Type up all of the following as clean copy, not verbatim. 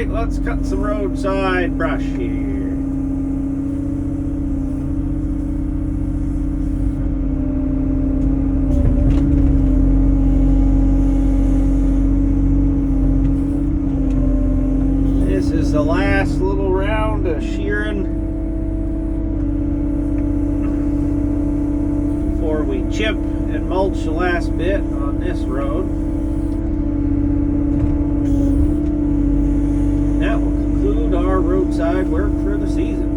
Alright, let's cut some roadside brush here. This is the last little round of shearing before we chip and mulch the last bit on this road. That will conclude our roadside work for the season.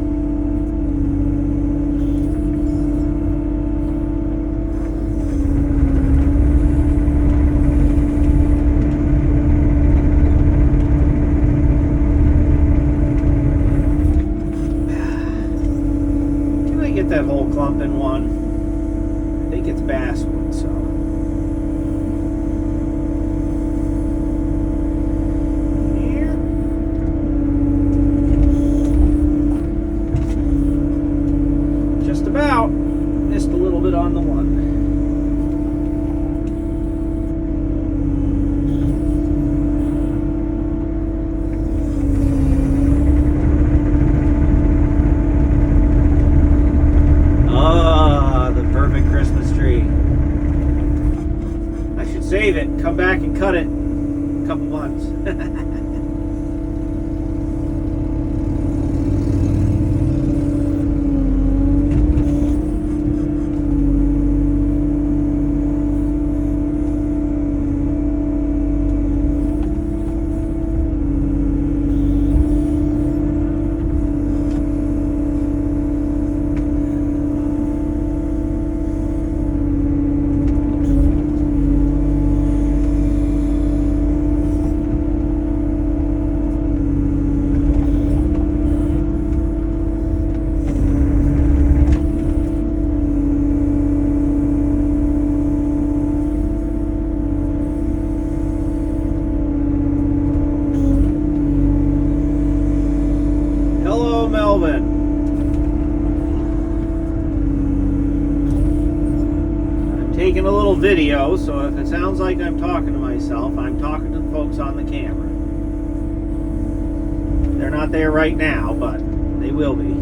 Can I get that whole clump in one? I think it's basswood, so. Here. Just about. Missed a little bit on the one. Save it, come back and cut it in a couple months. Melvin. I'm taking a little video, so if it sounds like I'm talking to myself, I'm talking to the folks on the camera. They're not there right now, but they will be.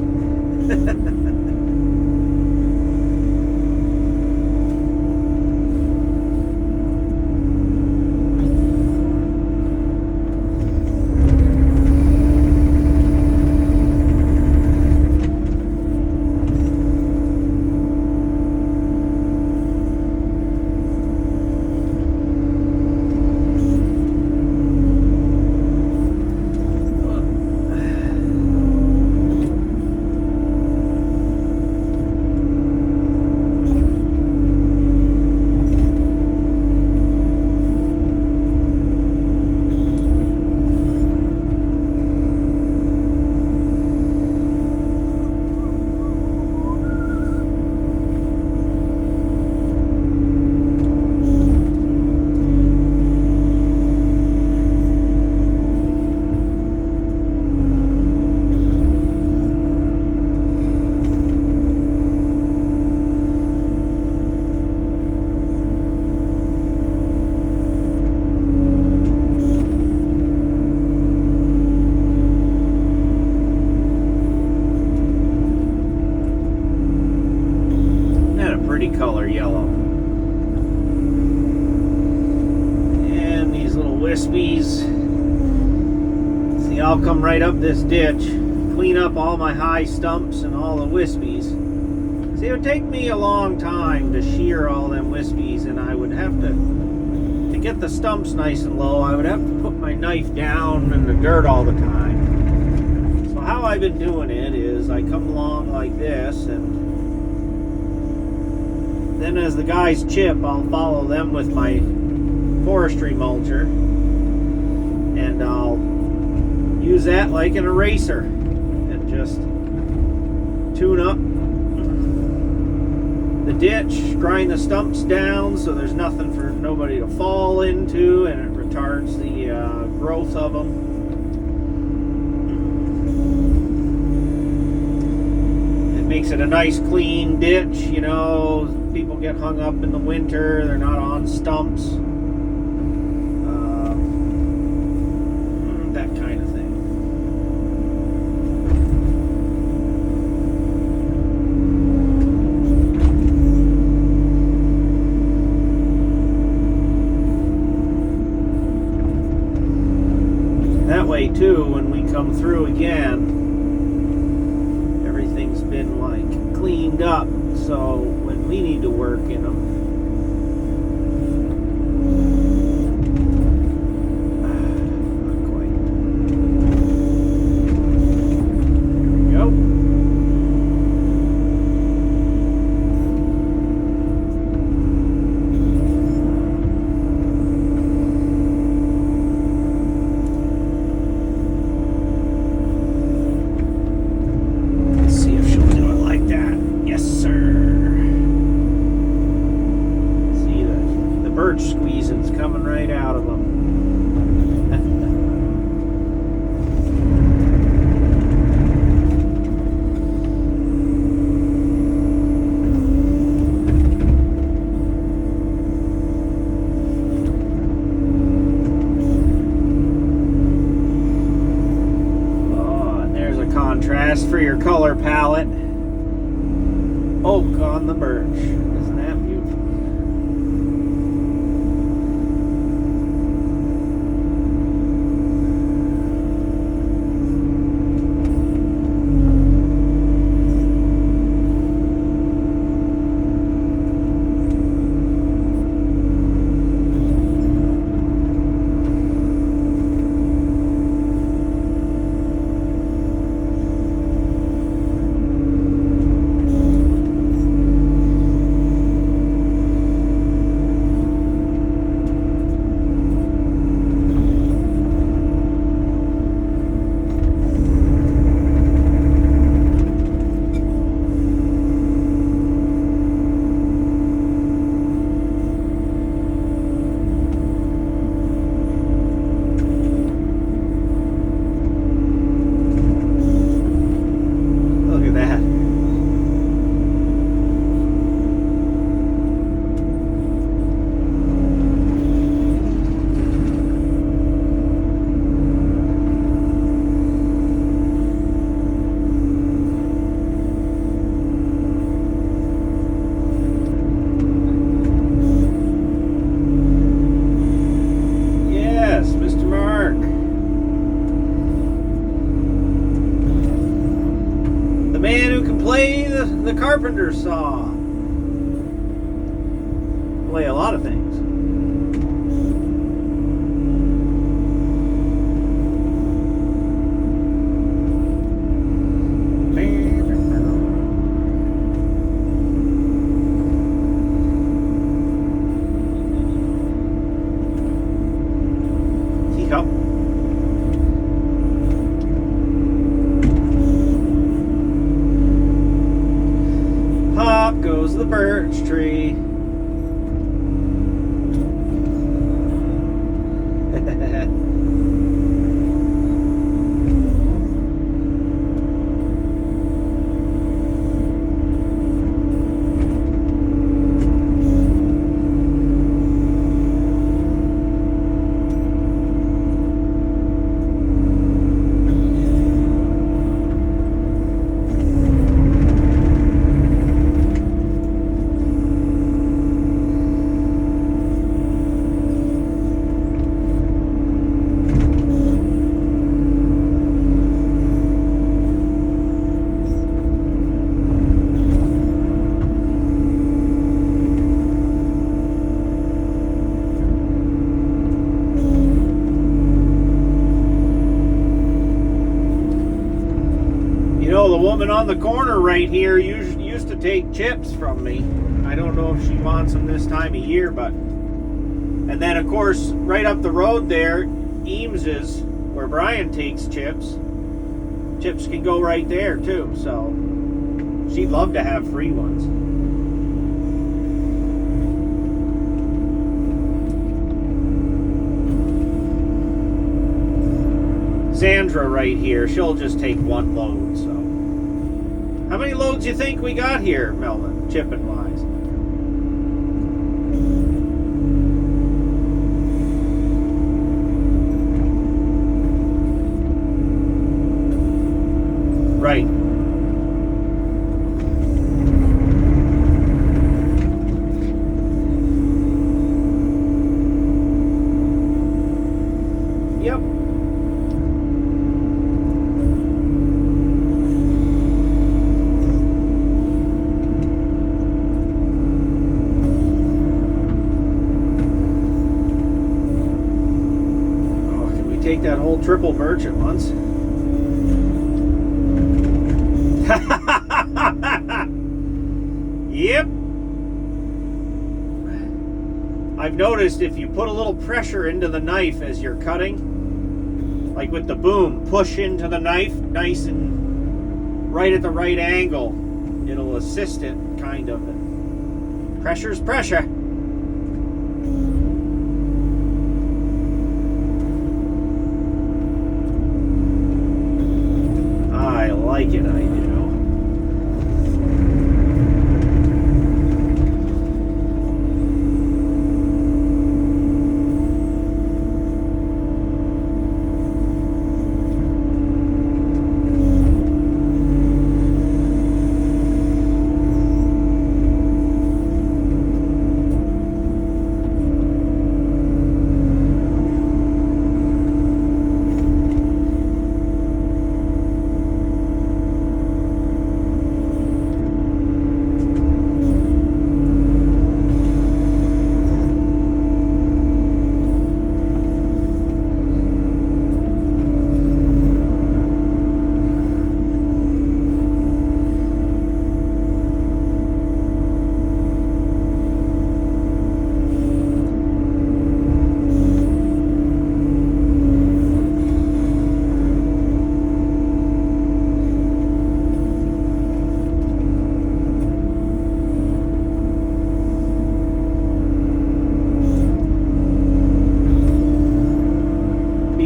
Color yellow. And these little wispies. See, I'll come right up this ditch, clean up all my high stumps and all the wispies. See, it would take me a long time to shear all them wispies, and I would have to get the stumps nice and low, I would have to put my knife down in the dirt all the time. So how I've been doing it is I come along like this, and then as the guys chip, I'll follow them with my forestry mulcher, and I'll use that like an eraser and just tune up the ditch, grind the stumps down so there's nothing for nobody to fall into, and it retards the growth of them. It makes it a nice clean ditch, you know. People get hung up in the winter, they're not on stumps, that kind of thing. come through again. Everything's been like cleaned up, so when we need to work in them, not quite. There we go. Squeezing's coming right out of them. Oh, and there's a contrast for your color palette. Oak on the birch. Isn't that beautiful? Play the carpenter saw. Play a lot of things. Teacup. Pop goes the birch tree. The woman on the corner right here used to take chips from me. I don't know if she wants them this time of year, but... And then, of course, right up the road there, Eames's, where Brian takes chips. Chips can go right there, too, so... She'd love to have free ones. Sandra right here, she'll just take one load, so... How many loads do you think we got here, Melvin, chipping wise? Right. Yep. take that whole triple birch at once. Yep. I've noticed if you put a little pressure into the knife as you're cutting, like with the boom, push into the knife nice and right at the right angle, it'll assist it, kind of. Pressure's pressure. I like it, I do.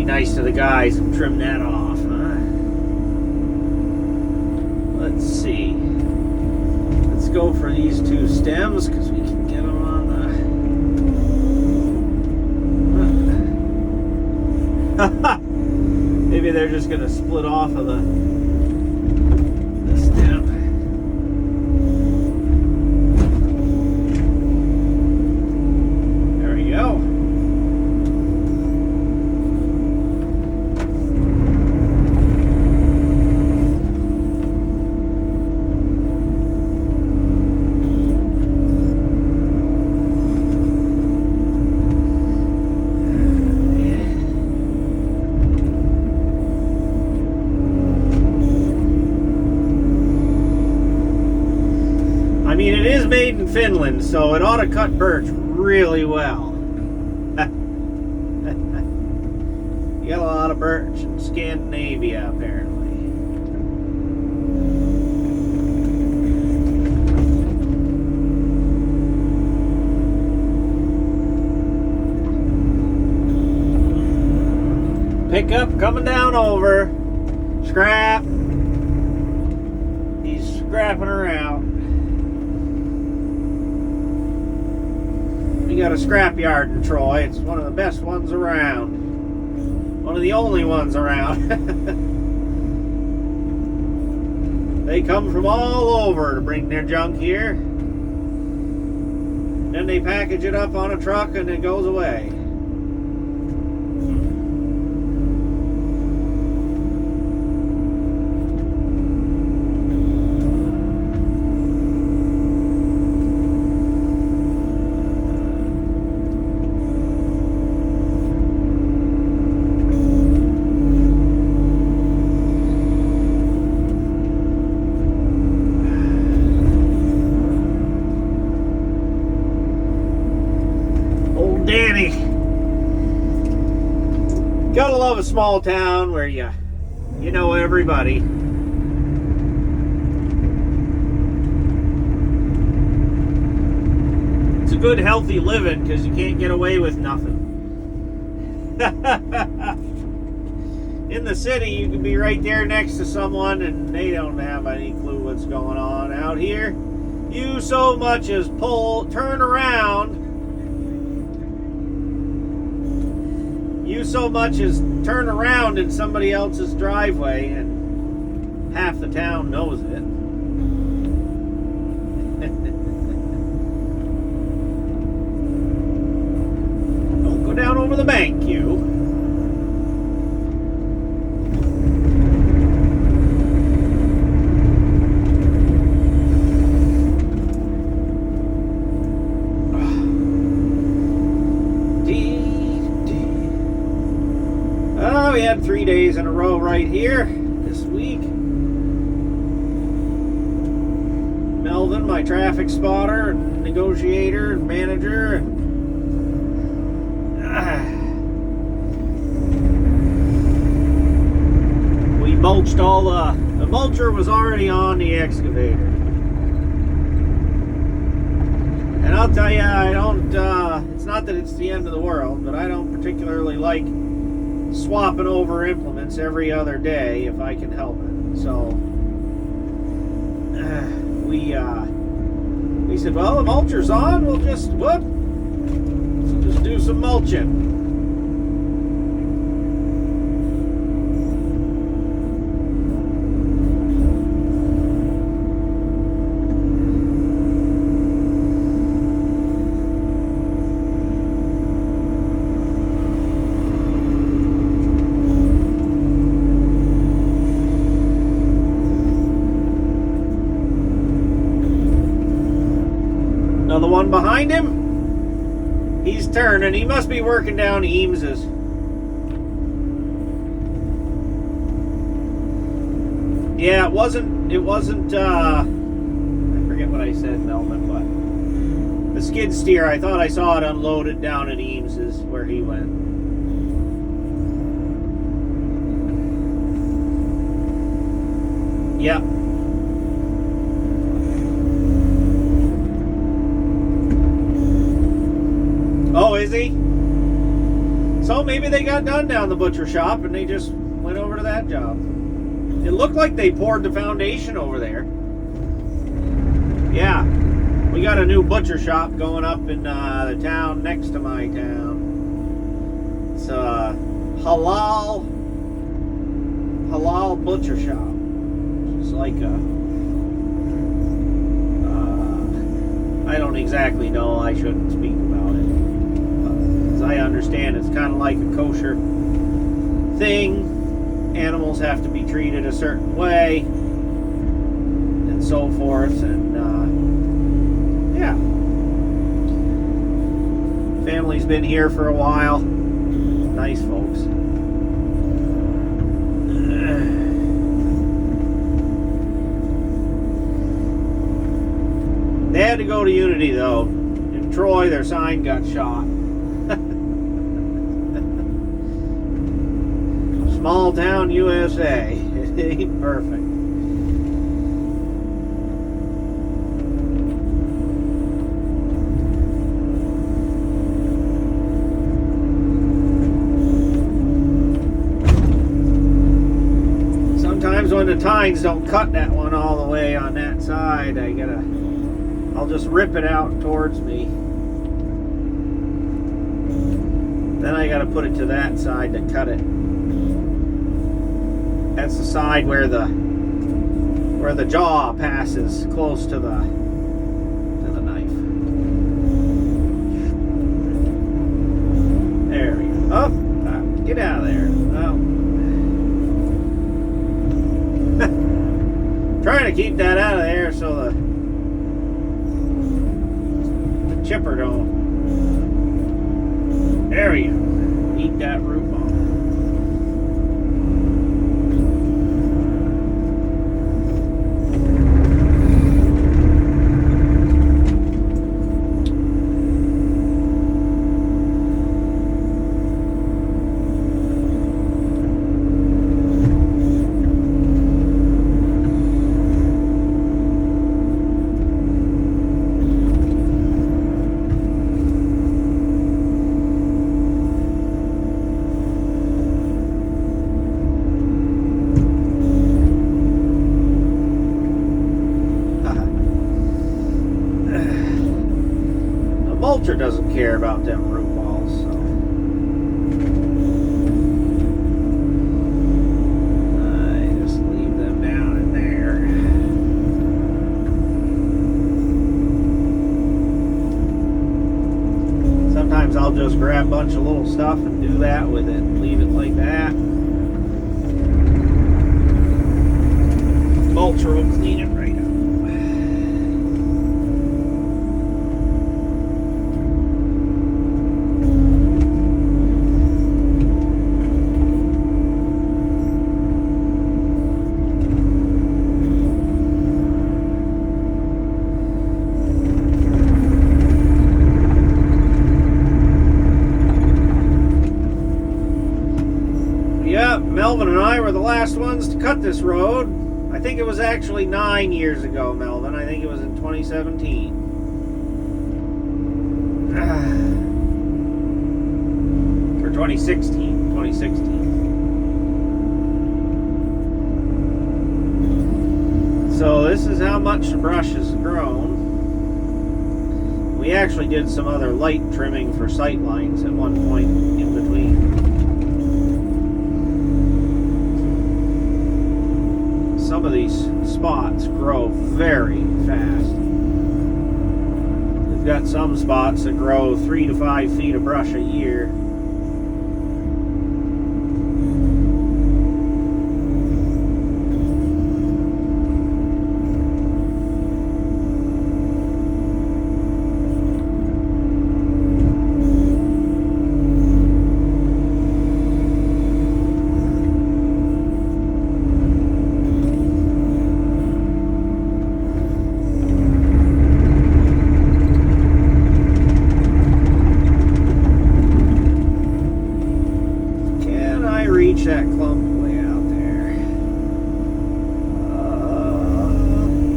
Nice to the guys and trim that off, huh? Let's see. Let's go for these two stems because we can get them on the... Maybe they're just going to split off of the stem. There we go. I mean, it is made in Finland, so it ought to cut birch really well. You got a lot of birch in Scandinavia, apparently. Pickup coming down over. Scrap. He's scrapping her out. We got a scrap yard in Troy. It's one of the best ones around. One of the only ones around. They come from all over to bring their junk here. Then they package it up on a truck and it goes away. Danny. Gotta love a small town where you know everybody. It's a good healthy living because you can't get away with nothing. In the city you can be right there next to someone and they don't have any clue what's going on. Out here you so much as turn around. You so much as turn around in somebody else's driveway and half the town knows it. Don't go down over the bank, you. had 3 days in a row right here this week. Melvin, my traffic spotter and negotiator and manager, and we mulched all the mulcher was already on the excavator. And I'll tell you, I don't, it's not that it's the end of the world, but I don't particularly like swapping over implements every other day if I can help it. So we said, well, the mulcher's on, we'll just do some mulching. The one behind him, he's turning. He must be working down Eames's. Yeah, it wasn't, I forget what I said, Melvin, but the skid steer, I thought I saw it unloaded down at Eames's where he went. Yep. Oh, is he? So maybe they got done down the butcher shop and they just went over to that job. It looked like they poured the foundation over there. Yeah. We got a new butcher shop going up in the town next to my town. It's a halal butcher shop. It's like a... I don't exactly know. I shouldn't speak about it. As I understand, it's kind of like a kosher thing. Animals have to be treated a certain way, and so forth. And yeah, family's been here for a while. Nice folks. They had to go to Unity though. In Troy, their sign got shot. Small town USA. It ain't perfect. Sometimes when the tines don't cut that one all the way on that side, I'll just rip it out towards me. Then I gotta put it to that side to cut it. That's the side where the jaw passes close to the knife. There we go. Oh, get out of there. Oh. Trying to keep that out of there so the chipper don't. There we go. Eat that root ball. Mulcher doesn't care about them root balls, so I just leave them down in there. Sometimes I'll just grab a bunch of little stuff and do that with it, leave it like that. Mulcher will clean it right up. Melvin and I were the last ones to cut this road. I think it was actually 9 years ago, Melvin. I think it was in 2017. Or 2016. 2016. So this is how much the brush has grown. We actually did some other light trimming for sight lines at one point in between. Some of these spots grow very fast. We've got some spots that grow 3 to 5 feet of brush a year. That clump way out there.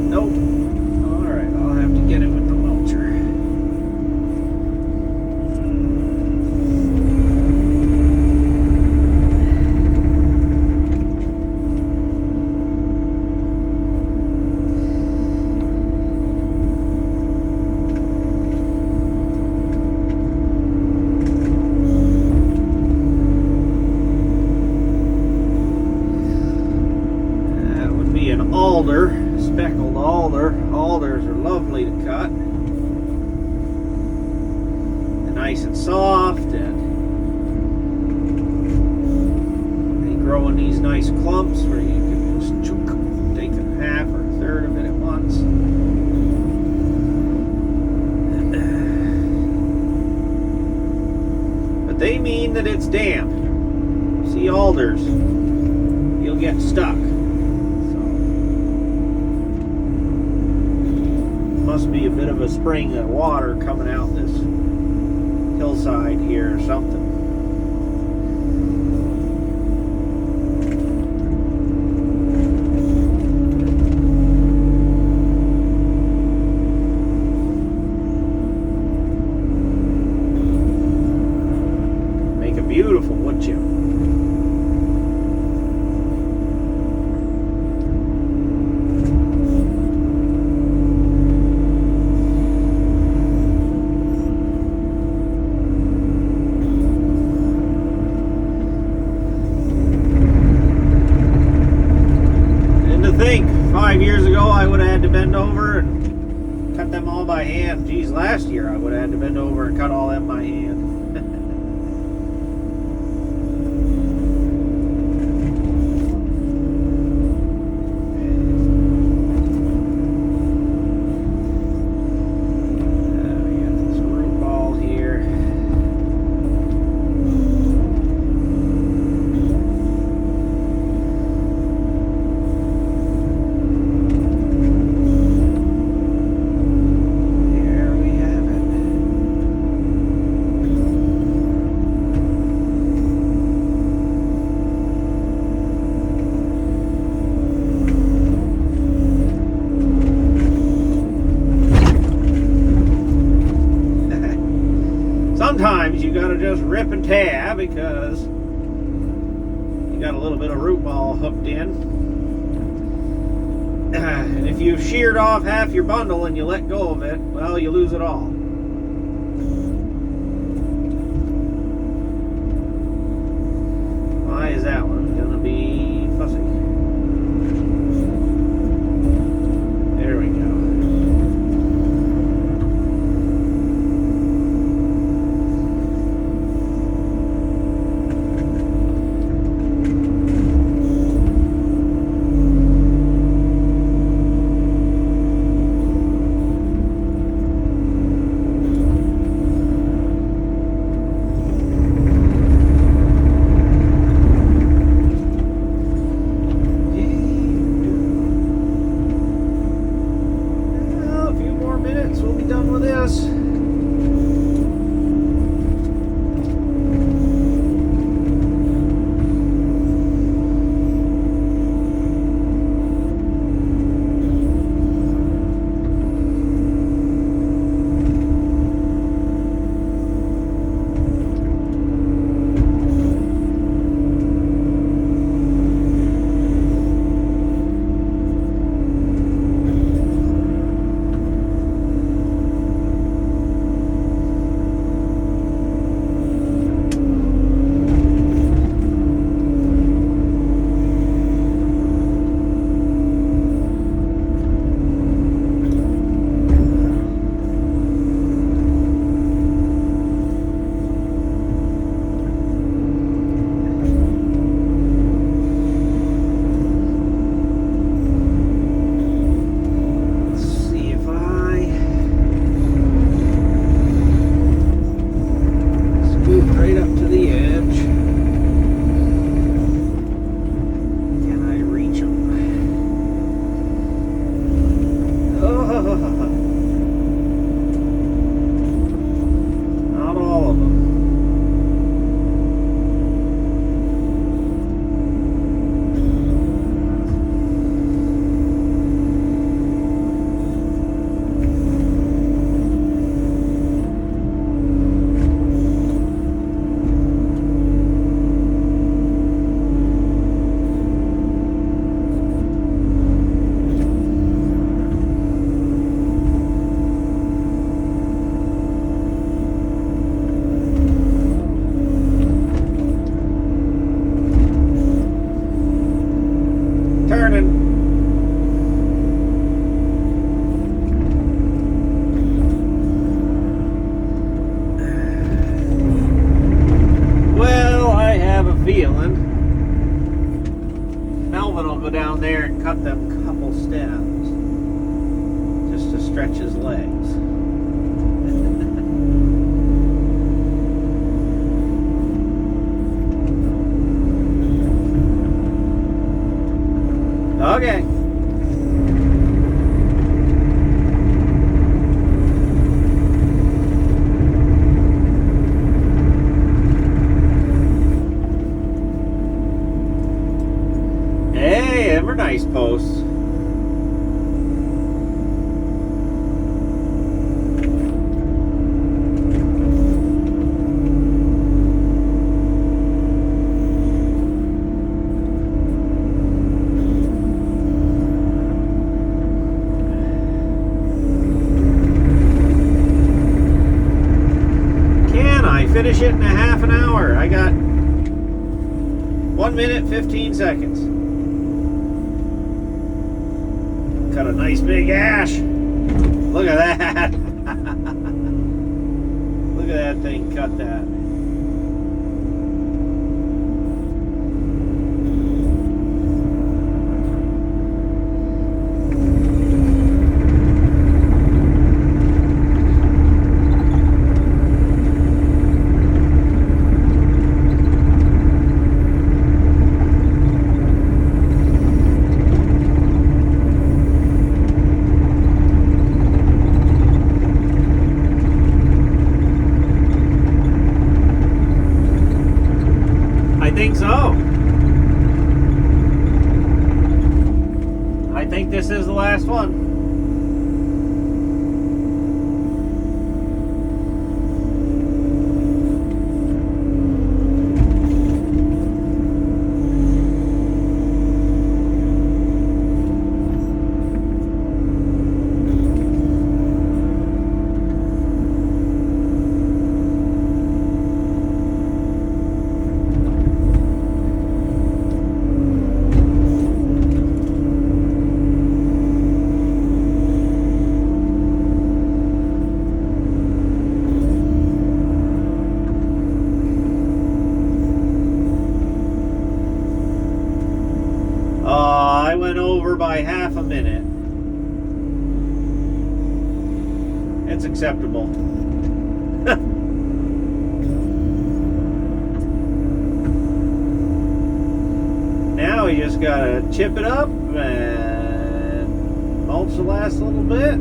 Nope. Alright, I'll have to get it with the mulcher. Alder, speckled alder. Alders are lovely to cut. They're nice and soft, and they grow in these nice clumps where you can just take a half or a third of it at once. But they mean that it's damp. See, alders, you'll get stuck. Must be a bit of a spring of water coming out this hillside here or something. Make a beautiful wood chip. Think 5 years ago I would have had to bend over and cut them all by hand. Geez, last year I would have had to bend over and cut all them by hand. We got this root ball here. Sometimes you gotta just rip and tear because you got a little bit of root ball hooked in. And if you've sheared off half your bundle and you let go of it, well, you lose it all. Why is that one gonna be fussy? There we go. Okay. Hey, them are nice posts. Finish it in a half an hour. I got 1 minute 15 seconds. Cut a nice big ash. Look at that. Look at that thing cut that. I think so. I think this is the last one. I went over by half a minute. It's acceptable. Now we just gotta chip it up and mulch the last little bit.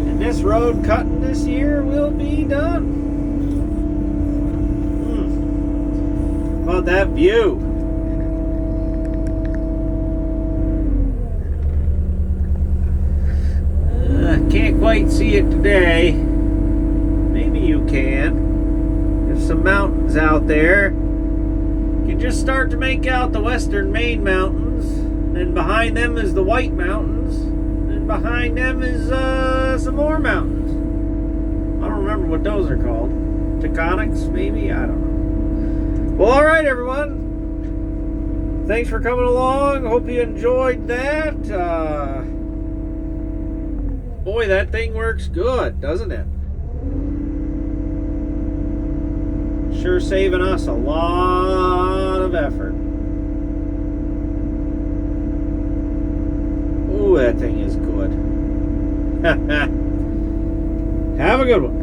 And this road cutting this year will be done. About that view. Can't quite see it today. Maybe you can. There's some mountains out there. You can just start to make out the western Maine mountains. And behind them is the White Mountains. And behind them is some more mountains. I don't remember what those are called. Taconics, maybe? I don't know. Well, all right, everyone. Thanks for coming along. Hope you enjoyed that. Boy, that thing works good, doesn't it? Sure saving us a lot of effort. Ooh, that thing is good. Have a good one.